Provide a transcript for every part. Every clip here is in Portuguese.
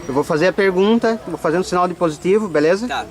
Eu vou fazer a pergunta, vou fazer um sinal de positivo, beleza? Tá.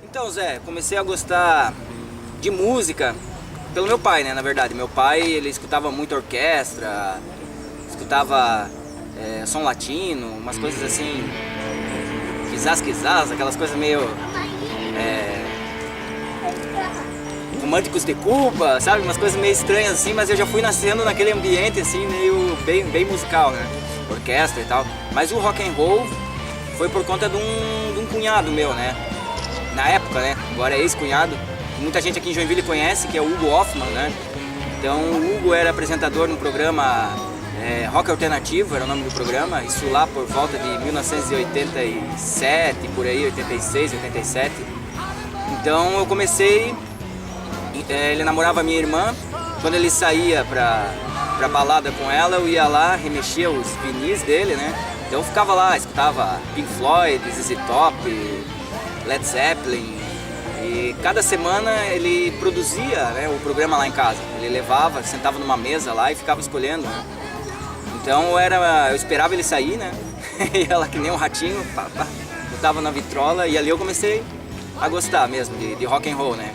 Então, Zé, comecei a gostar de música pelo meu pai, né, na verdade. Meu pai, ele escutava muito orquestra, escutava som latino, umas coisas assim, quizás, aquelas coisas meio românticos de Cuba, sabe? Umas coisas meio estranhas assim, mas eu já fui nascendo naquele ambiente assim, meio bem musical, né? Orquestra e tal. Mas o rock and roll foi por conta de um cunhado meu, né? Na época, né? Agora é ex-cunhado. Muita gente aqui em Joinville conhece, que é o Hugo Hoffman, né? Então o Hugo era apresentador no programa Rock Alternativo, era o nome do programa. Isso lá por volta de 1987, por aí, 86, 87. Então eu comecei, ele namorava a minha irmã. Quando ele saía pra balada com ela, eu ia lá, remexia os vinis dele, né? Então eu ficava lá, escutava Pink Floyd, ZZ Top, Led Zeppelin, e cada semana ele produzia, né, o programa lá em casa. Ele levava, sentava numa mesa lá e ficava escolhendo, né? Então eu esperava ele sair, né? E ela que nem um ratinho, botava na vitrola, e ali eu comecei a gostar mesmo de rock and roll, né?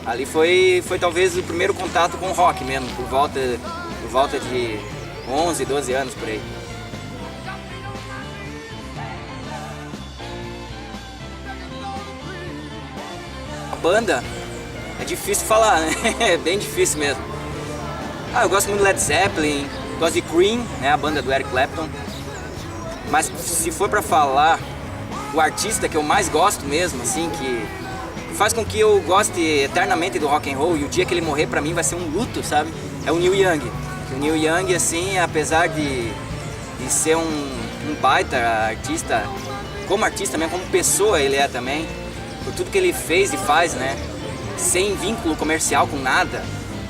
Ali foi talvez o primeiro contato com o rock mesmo, por volta de 11, 12 anos por aí. Banda é difícil falar, né? É bem difícil mesmo. Eu gosto muito de Led Zeppelin, gosto de Cream, né? A banda do Eric Clapton. Mas se for pra falar o artista que eu mais gosto mesmo, assim, que faz com que eu goste eternamente do rock and roll, e o dia que ele morrer pra mim vai ser um luto, sabe? É o Neil Young. O Neil Young, assim, apesar de ser um baita artista, como artista mesmo, como pessoa ele é também, por tudo que ele fez e faz, né? Sem vínculo comercial com nada.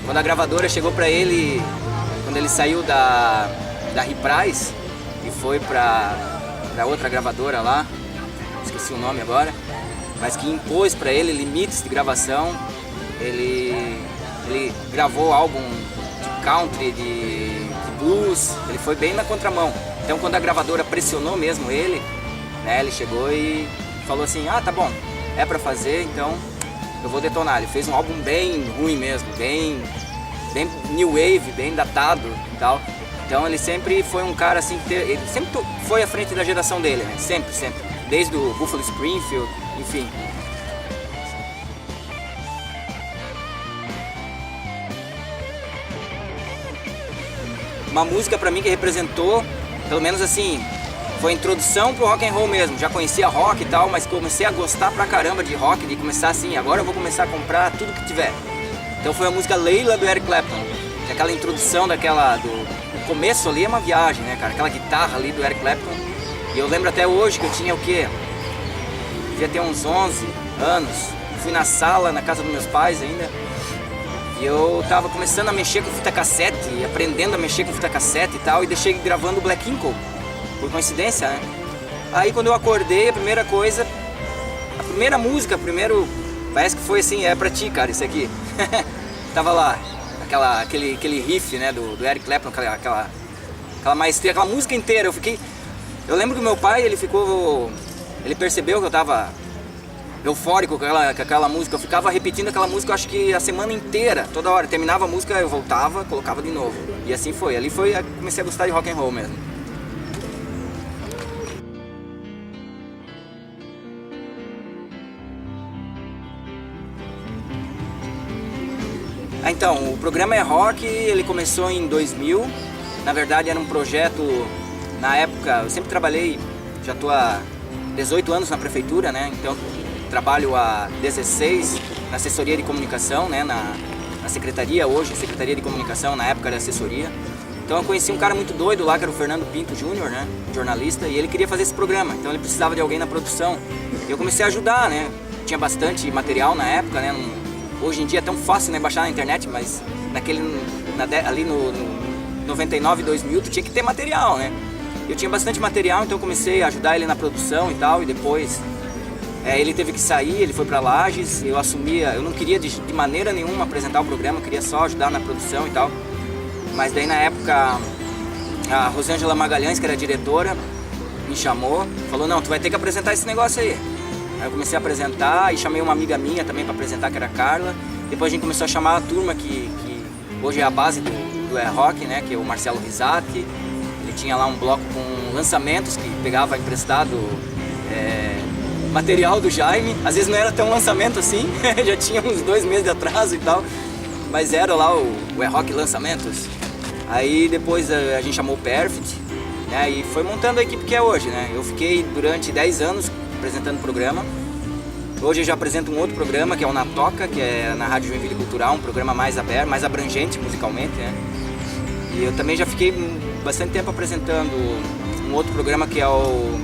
Quando a gravadora chegou pra ele, quando ele saiu da Reprise e foi pra outra gravadora lá, esqueci o nome agora, mas que impôs pra ele limites de gravação, ele gravou álbum de country, de blues, ele foi bem na contramão. Então quando a gravadora pressionou mesmo ele, né, ele chegou e falou assim, tá bom, é pra fazer, então eu vou detonar. Ele fez um álbum bem ruim mesmo, bem new wave, bem datado e tal. Então ele sempre foi um cara assim, ele sempre foi à frente da geração dele, né? Sempre. Desde o Buffalo Springfield, enfim. Uma música pra mim que representou, pelo menos assim, foi a introdução pro rock and roll mesmo. Já conhecia rock e tal, mas comecei a gostar pra caramba de rock, de começar assim, agora eu vou começar a comprar tudo que tiver. Então foi a música Layla do Eric Clapton, que é aquela introdução o começo ali é uma viagem, né, cara? Aquela guitarra ali do Eric Clapton. E eu lembro até hoje que eu tinha o quê? Devia ter uns 11 anos. Fui na sala, na casa dos meus pais ainda. E eu tava começando a mexer com fita cassete, aprendendo a mexer com fita cassete e tal, e deixei gravando o Black Inkle. Por coincidência, né? Aí quando eu acordei, a primeira coisa, a primeira música, parece que foi assim, é pra ti, cara, isso aqui. Tava lá, aquele riff, né, do Eric Clapton, aquela maestria, aquela música inteira. Eu lembro que meu pai, ele percebeu que eu tava eufórico com aquela música. Eu ficava repetindo aquela música, eu acho que a semana inteira, toda hora. Terminava a música, eu voltava, colocava de novo. E assim foi. Ali comecei a gostar de rock and roll mesmo. Então, o programa É Rock, ele começou em 2000. Na verdade, era um projeto, na época, eu sempre trabalhei, já estou há 18 anos na prefeitura, né? Então, trabalho há 16 na assessoria de comunicação, né? Na secretaria hoje, Secretaria de Comunicação, na época era assessoria. Então, eu conheci um cara muito doido lá, que era o Fernando Pinto Júnior, né? Jornalista, e ele queria fazer esse programa. Então, ele precisava de alguém na produção. E eu comecei a ajudar, né? Tinha bastante material na época, né? Hoje em dia é tão fácil, né, baixar na internet, mas ali no 99, 2000, tu tinha que ter material, né? Eu tinha bastante material, então eu comecei a ajudar ele na produção e tal, e depois ele teve que sair, ele foi para Lages, eu não queria de maneira nenhuma apresentar o programa, queria só ajudar na produção e tal. Mas daí na época, a Rosângela Magalhães, que era a diretora, me chamou, falou, não, tu vai ter que apresentar esse negócio aí. Aí eu comecei a apresentar e chamei uma amiga minha também para apresentar, que era a Carla. Depois a gente começou a chamar a turma que hoje é a base do É Rock, né? Que é o Marcelo Risati. Ele tinha lá um bloco com lançamentos que pegava emprestado material do Jaime. Às vezes não era tão lançamento assim, já tinha uns 2 meses de atraso e tal. Mas era lá o É Rock Lançamentos. Aí depois a gente chamou o Perfect, né? E foi montando a equipe que é hoje, né? Eu fiquei durante 10 anos apresentando o programa. Hoje eu já apresento um outro programa, que é o Na Toca, que é na Rádio Joinville Cultural, um programa mais aberto, mais abrangente musicalmente, né? E eu também já fiquei bastante tempo apresentando um outro programa que é o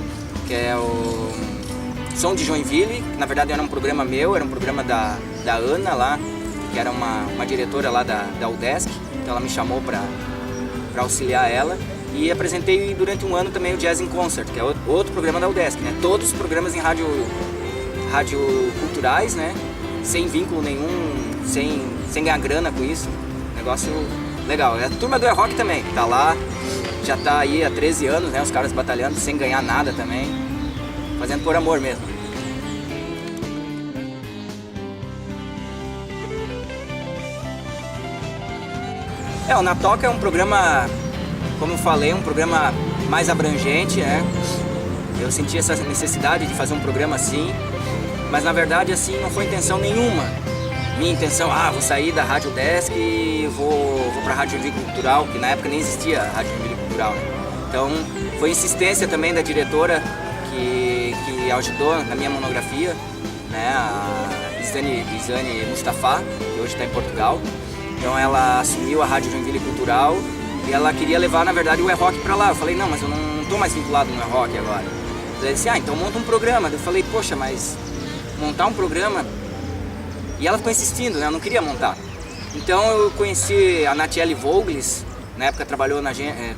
Som de Joinville, que na verdade era um programa meu, era um programa da Ana lá, que era uma diretora lá da UDESC, então ela me chamou para auxiliar ela. E apresentei durante um ano também o Jazz in Concert, que é outro programa da UDESC, né? Todos os programas em rádio culturais, né? Sem vínculo nenhum, sem ganhar grana com isso. Negócio legal. É a turma do É Rock também, tá lá, já tá aí há 13 anos, né? Os caras batalhando sem ganhar nada também, fazendo por amor mesmo. O Na Toca é um programa, como eu falei, um programa mais abrangente, né? Eu senti essa necessidade de fazer um programa assim, mas na verdade assim não foi intenção nenhuma. Minha intenção, vou sair da Rádio Desk e vou pra Rádio Joinville Cultural, que na época nem existia a Rádio Joinville Cultural, né? Então foi insistência também da diretora que ajudou na minha monografia, né? A Isane Mustafa, que hoje está em Portugal. Então ela assumiu a Rádio Joinville Cultural e ela queria levar, na verdade, o É Rock pra lá. Eu falei, não, mas eu não tô mais vinculado no É Rock agora. Ela disse, então monta um programa. Eu falei, poxa, mas montar um programa? E ela ficou insistindo, né? Eu não queria montar. Então eu conheci a Natiele Voglis, na época trabalhou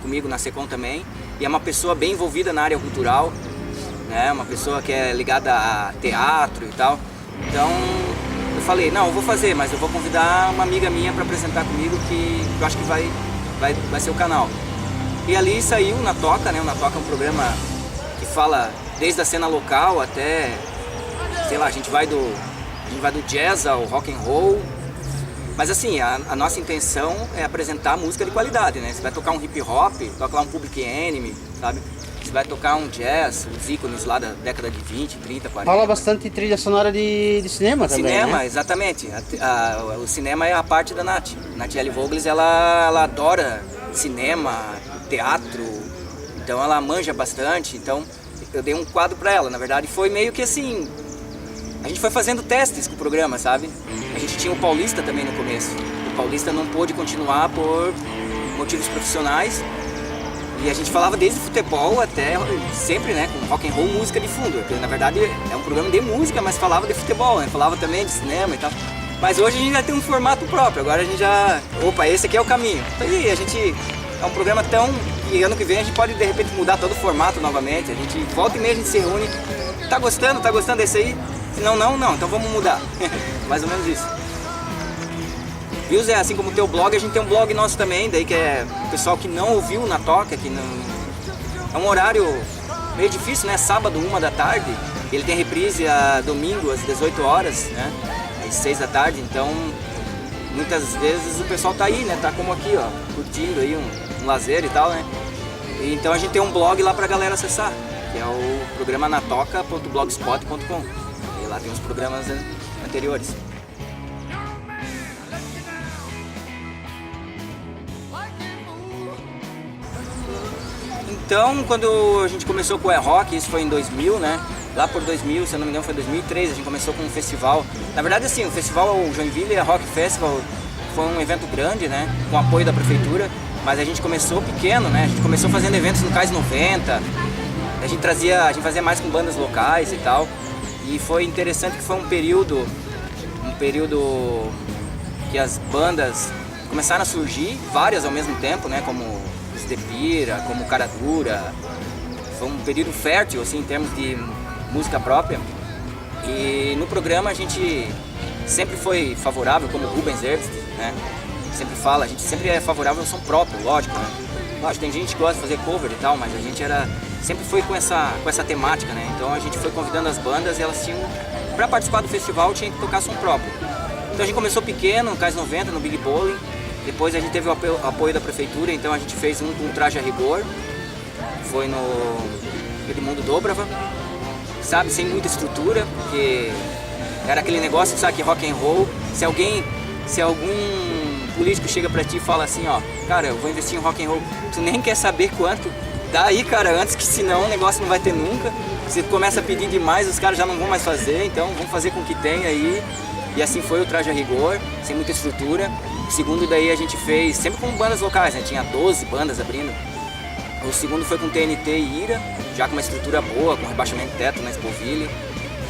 comigo na Secom também, e é uma pessoa bem envolvida na área cultural, né? Uma pessoa que é ligada a teatro e tal. Então eu falei, não, eu vou fazer, mas eu vou convidar uma amiga minha para apresentar comigo, que eu acho que vai ser o canal. E ali saiu o Na Toca, né? O Na Toca é um programa que fala desde a cena local até, sei lá, a gente vai do jazz ao rock and roll. Mas assim, a nossa intenção é apresentar música de qualidade, né? Você vai tocar um hip hop, toca lá um Public Enemy, sabe? Você vai tocar um jazz, os ícones lá da década de 20, 30, 40. Fala bastante trilha sonora de cinema também, cinema, né? Exatamente. O cinema é a parte da Nath. Natiele Voglis, ela adora cinema, teatro, então ela manja bastante. Então eu dei um quadro pra ela. Na verdade foi meio que assim, a gente foi fazendo testes com o programa, sabe? A gente tinha o Paulista também no começo. O Paulista não pôde continuar por motivos profissionais. E a gente falava desde futebol até sempre, né, com rock and roll, música de fundo. Porque na verdade é um programa de música, mas falava de futebol, né? Falava também de cinema e tal. Mas hoje a gente já tem um formato próprio, agora a gente já... Opa, esse aqui é o caminho. Então, e a gente... É um programa tão... que ano que vem a gente pode de repente mudar todo o formato novamente. A gente volta e meia, a gente se reúne. Tá gostando desse aí? Se não, então vamos mudar. Mais ou menos isso. Viu, Zé? Assim como o teu blog, a gente tem um blog nosso também, daí que é o pessoal que não ouviu na toca, que não... É um horário meio difícil, né? Sábado, 1 da tarde. Ele tem reprise a domingo, às 18 horas, né? Às 6 da tarde, então muitas vezes o pessoal tá aí, né? Tá como aqui, ó, curtindo aí um lazer e tal, né? E então a gente tem um blog lá pra galera acessar, que é o programa natoca.blogspot.com. E lá tem os programas anteriores. Então, quando a gente começou com o E-Rock, isso foi em 2000, né? Lá por 2000, se eu não me engano, foi 2003, a gente começou com um festival. Na verdade, assim, o festival, o Joinville E-Rock Festival, foi um evento grande, né? Com apoio da prefeitura, mas a gente começou pequeno, né? A gente começou fazendo eventos no Cais 90, a gente fazia mais com bandas locais e tal. E foi interessante que foi um período que as bandas começaram a surgir, várias ao mesmo tempo, né? Como os Depira, como Cara Dura. Foi um período fértil, assim, em termos de música própria. E no programa a gente sempre foi favorável, como o Rubens Herbst, né? Sempre fala, a gente sempre é favorável ao som próprio, lógico, né? Lógico, tem gente que gosta de fazer cover e tal, mas a gente sempre foi com essa temática, né? Então a gente foi convidando as bandas e elas tinham, para participar do festival, tinha que tocar som próprio. Então a gente começou pequeno, no Cais 90, no Big Bowling. Depois a gente teve o apoio da prefeitura, então a gente fez um com Traje a Rigor. Foi no Edmundo Dobrava, sabe, sem muita estrutura, porque era aquele negócio, sabe, que rock and roll, se algum político chega pra ti e fala assim, ó, cara, eu vou investir em rock and roll, tu nem quer saber quanto, dá aí, cara, antes, que senão o negócio não vai ter nunca. Se tu começa a pedir demais, os caras já não vão mais fazer, então vamos fazer com que tenha aí. E assim foi o Traje a Rigor, sem muita estrutura. O segundo daí a gente fez sempre com bandas locais, né? Tinha 12 bandas abrindo. O segundo foi com TNT e Ira, já com uma estrutura boa, com rebaixamento de teto na Expoville.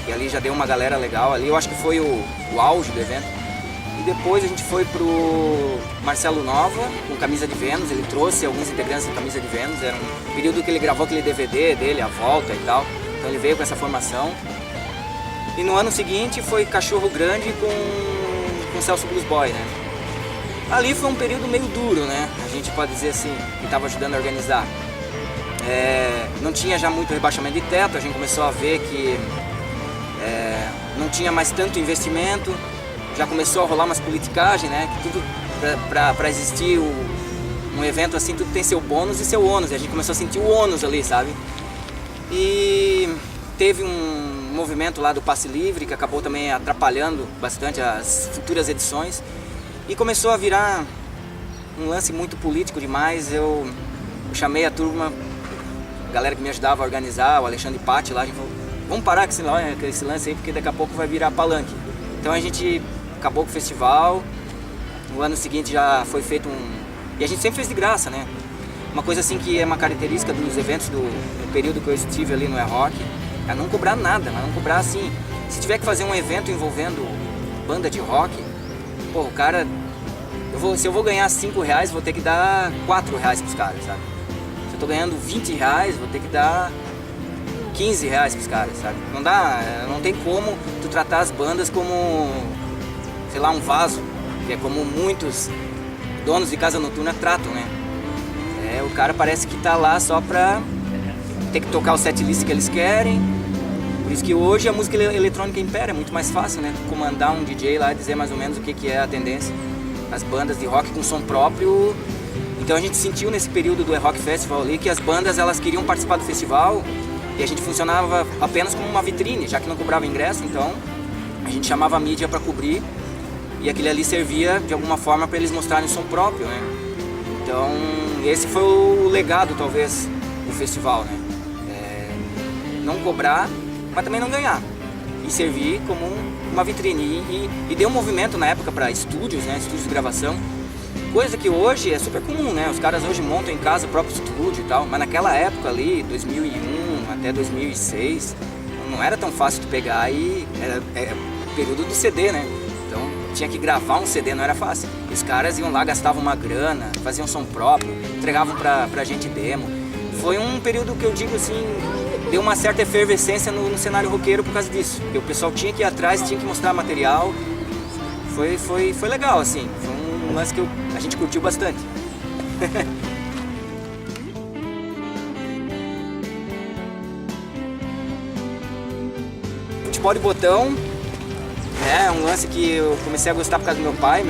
E ali já deu uma galera legal ali, eu acho que foi o auge do evento. E depois a gente foi pro Marcelo Nova, com Camisa de Vênus, ele trouxe alguns integrantes da Camisa de Vênus, era um período que ele gravou aquele DVD dele, A Volta e tal, então ele veio com essa formação. E no ano seguinte foi Cachorro Grande com Celso Blues Boy, né? Ali foi um período meio duro, né? A gente pode dizer assim, que estava ajudando a organizar. Não tinha já muito rebaixamento de teto, a gente começou a ver que não tinha mais tanto investimento, já começou a rolar umas politicagens, né? Que tudo, para existir um evento assim, tudo tem seu bônus e seu ônus, e a gente começou a sentir o ônus ali, sabe? E teve um movimento lá do Passe Livre, que acabou também atrapalhando bastante as futuras edições, e começou a virar um lance muito político demais. Eu chamei a turma, a galera que me ajudava a organizar, o Alexandre Patti lá, a gente falou, vamos parar com esse lance aí, porque daqui a pouco vai virar palanque. Então a gente acabou com o festival, no ano seguinte já foi feito e a gente sempre fez de graça, né? Uma coisa assim que é uma característica dos eventos do período que eu estive ali no E-Rock, é não cobrar nada, mas não cobrar assim. Se tiver que fazer um evento envolvendo banda de rock, pô, o cara, se eu vou ganhar R$5, vou ter que dar R$4 pros caras, sabe? Se eu tô ganhando R$20, vou ter que dar R$15 pros caras, sabe? Não dá, não tem como tu tratar as bandas como, sei lá, um vaso, que é como muitos donos de casa noturna tratam, né? O cara parece que tá lá só pra ter que tocar o setlist que eles querem. Por isso que hoje a música eletrônica impera, é muito mais fácil, né? Comandar um DJ lá e dizer mais ou menos o que é a tendência. As bandas de rock com som próprio. Então a gente sentiu nesse período do E-Rock Festival ali que as bandas, elas queriam participar do festival e a gente funcionava apenas como uma vitrine, já que não cobrava ingresso, então a gente chamava a mídia para cobrir e aquele ali servia de alguma forma para eles mostrarem o som próprio, né? Então esse foi o legado, talvez, do festival, né? Não cobrar, mas também não ganhar. E servir como uma vitrine. E deu um movimento na época para estúdios, né? Estúdios de gravação. Coisa que hoje é super comum, né? Os caras hoje montam em casa o próprio estúdio e tal. Mas naquela época ali, 2001 até 2006, não era tão fácil de pegar e era o período do CD, né? Então tinha que gravar um CD, não era fácil. Os caras iam lá, gastavam uma grana, faziam som próprio, entregavam pra gente demo. Foi um período que eu digo assim, deu uma certa efervescência no cenário roqueiro por causa disso. Porque o pessoal tinha que ir atrás, tinha que mostrar material. Foi legal, assim. Foi um lance que a gente curtiu bastante. Futebol de botão é um lance que eu comecei a gostar por causa do meu pai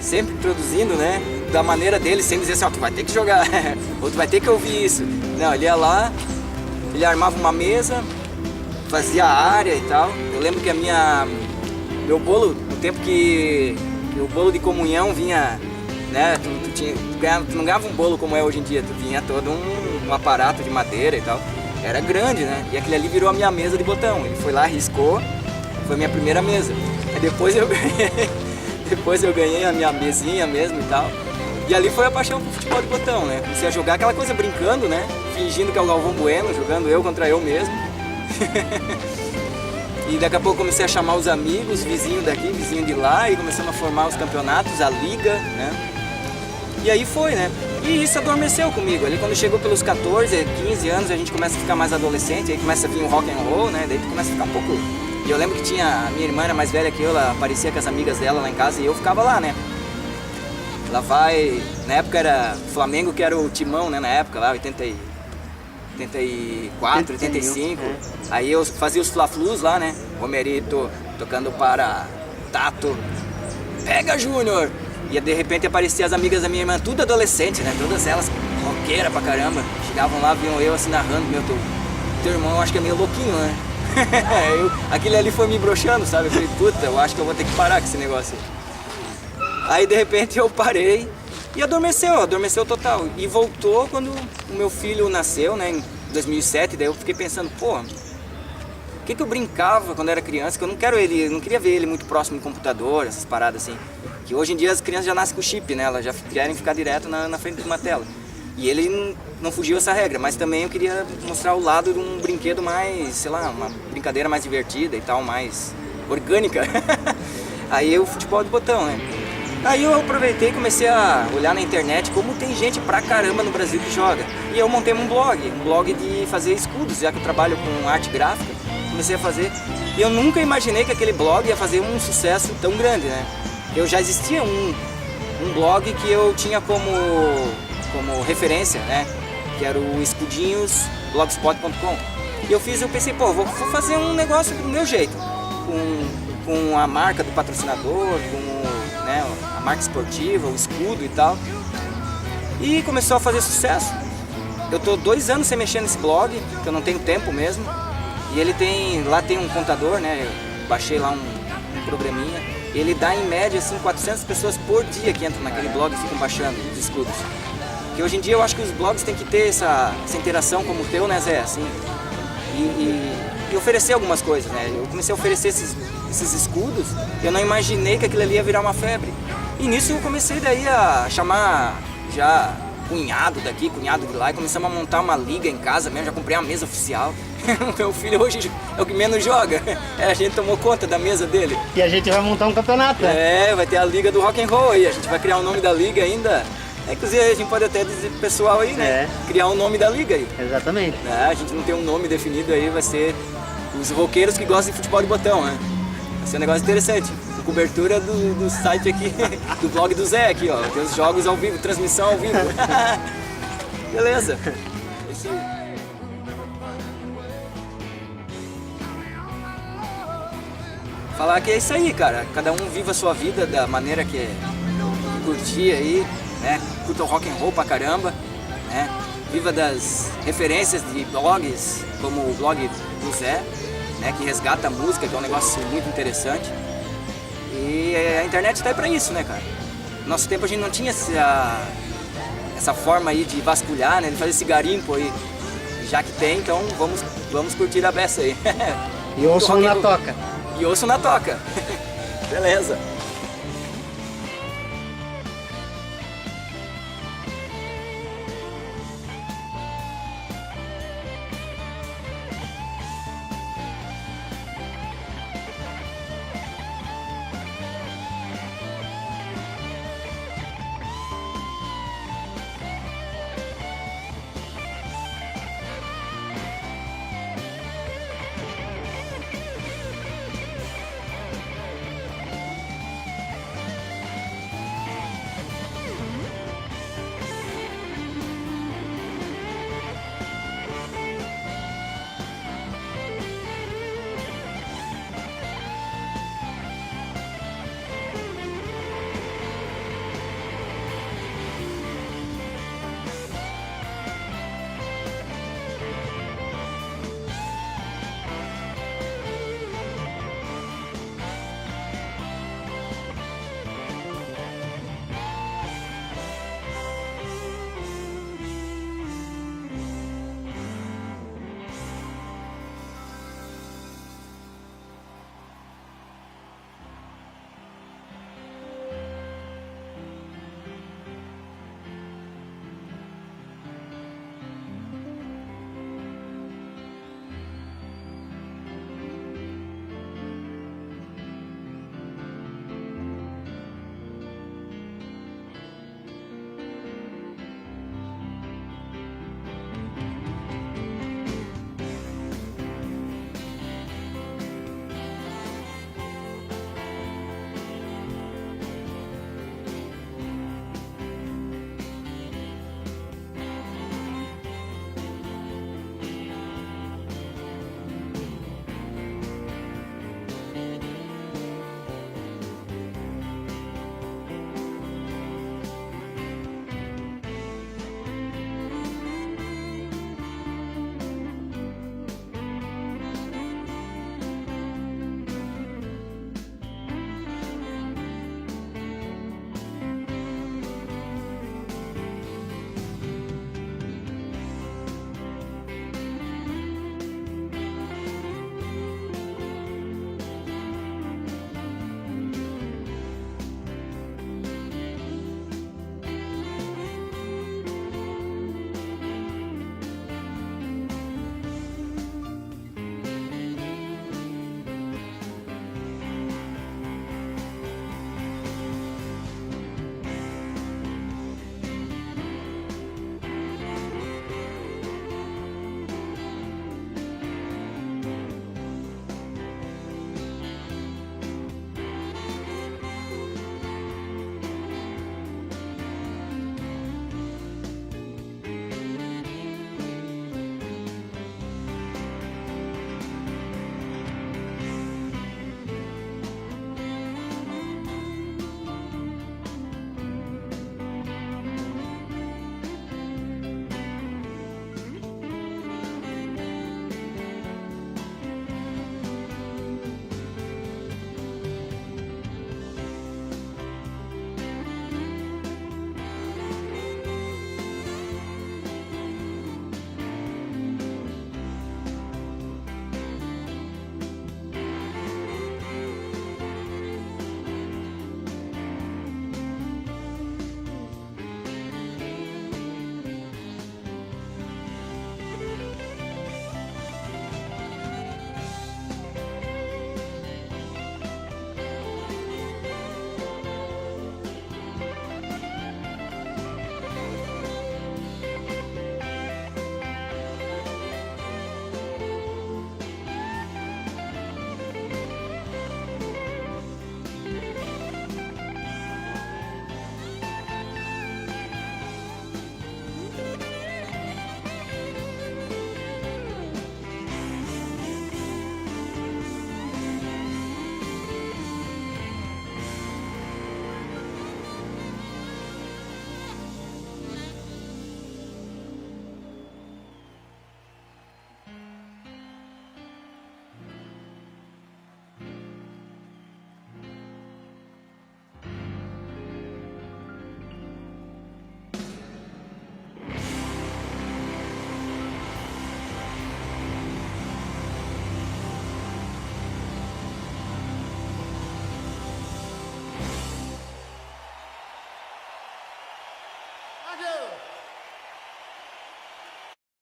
sempre introduzindo, né, da maneira dele, sem dizer assim, ó, tu vai ter que jogar, ou tu vai ter que ouvir isso. Não, ele ia lá, ele armava uma mesa, fazia a área e tal. Eu lembro que meu bolo, no tempo que o bolo de comunhão vinha, né, tu não ganhava um bolo como é hoje em dia, tu vinha todo um aparato de madeira e tal. Era grande, né? E aquele ali virou a minha mesa de botão. Ele foi lá, riscou, foi a minha primeira mesa. Aí depois eu ganhei a minha mesinha mesmo e tal. E ali foi a paixão pro futebol de botão, né? Comecei a jogar aquela coisa brincando, né? Fingindo que é o Galvão Bueno, jogando eu contra eu mesmo. E daqui a pouco comecei a chamar os amigos, vizinho daqui, vizinho de lá, e começamos a formar os campeonatos, a liga, né? E aí foi, né? E isso adormeceu comigo. Ali quando chegou pelos 14, 15 anos, a gente começa a ficar mais adolescente, aí começa a vir o rock and roll, né? Daí tu começa a ficar um pouco... E eu lembro que tinha... A minha irmã era mais velha que eu, ela aparecia com as amigas dela lá em casa e eu ficava lá, né? Ela vai... Na época era Flamengo, que era o timão, né? Na época lá, 84, 85. Aí eu fazia os fla-flus lá, né? Romerito tocando para Tato. Pega, Júnior! E de repente apareciam as amigas da minha irmã, tudo adolescente, né? Todas elas roqueira pra caramba. Chegavam lá, viam eu assim narrando, teu irmão acho que é meio louquinho, né? Aquele ali foi me broxando, sabe? Eu falei, puta, eu acho que eu vou ter que parar com esse negócio aí. Aí de repente eu parei e adormeceu total. E voltou quando o meu filho nasceu, né? Em 2007, daí eu fiquei pensando, pô, o que eu brincava quando era criança, que eu não queria ver ele muito próximo do computador, essas paradas assim. Que hoje em dia as crianças já nascem com chip, né? Elas já querem ficar direto na frente de uma tela. E ele não fugiu essa regra, mas também eu queria mostrar o lado de um brinquedo mais, sei lá, uma brincadeira mais divertida e tal, mais orgânica. Aí o futebol de botão, né? Aí eu aproveitei e comecei a olhar na internet como tem gente pra caramba no Brasil que joga. E eu montei um blog de fazer escudos, já que eu trabalho com arte gráfica, comecei a fazer. E eu nunca imaginei que aquele blog ia fazer um sucesso tão grande, né? Eu já existia um blog que eu tinha como referência, né? Que era o escudinhosblogspot.com. E eu pensei, pô, vou fazer um negócio do meu jeito, com a marca do patrocinador, com, né, a marca esportiva, o escudo e tal. E começou a fazer sucesso. Eu tô 2 anos sem mexer nesse blog, que eu não tenho tempo mesmo. E lá tem um contador, né? Eu baixei lá um programinha. Ele dá em média assim 400 pessoas por dia que entram naquele blog e ficam baixando os escudos. Que hoje em dia eu acho que os blogs têm que ter essa interação como o teu, né, Zé? Assim, e oferecer algumas coisas, né? Eu comecei a oferecer esses escudos, eu não imaginei que aquilo ali ia virar uma febre. E nisso eu comecei daí a chamar já cunhado daqui, cunhado de lá, e começamos a montar uma liga em casa mesmo, já comprei uma mesa oficial. Meu filho hoje é o que menos joga. A gente tomou conta da mesa dele. E a gente vai montar um campeonato, né? É, vai ter a liga do rock and roll aí. A gente vai criar o nome da liga ainda. Inclusive a gente pode até dizer pro pessoal aí, né? Criar um nome da liga aí. Exatamente. A gente não tem um nome definido aí, vai ser os roqueiros que gostam de futebol de botão, né? Vai ser um negócio interessante. Cobertura do site aqui, do blog do Zé aqui, ó. Tem os jogos ao vivo, transmissão ao vivo. Beleza. Isso aí. Falar que é isso aí, cara. Cada um viva a sua vida da maneira que curtir aí, né? Curta o rock and roll pra caramba, né? Viva das referências de blogs, como o blog do Zé, né? Que resgata a música, que é um negócio muito interessante. E a internet tá aí pra isso, né, cara? No nosso tempo a gente não tinha essa forma aí de vasculhar, né? De fazer esse garimpo aí. Já que tem, então vamos curtir a beça aí. E ouçam na toca. E ouçam na toca. Beleza.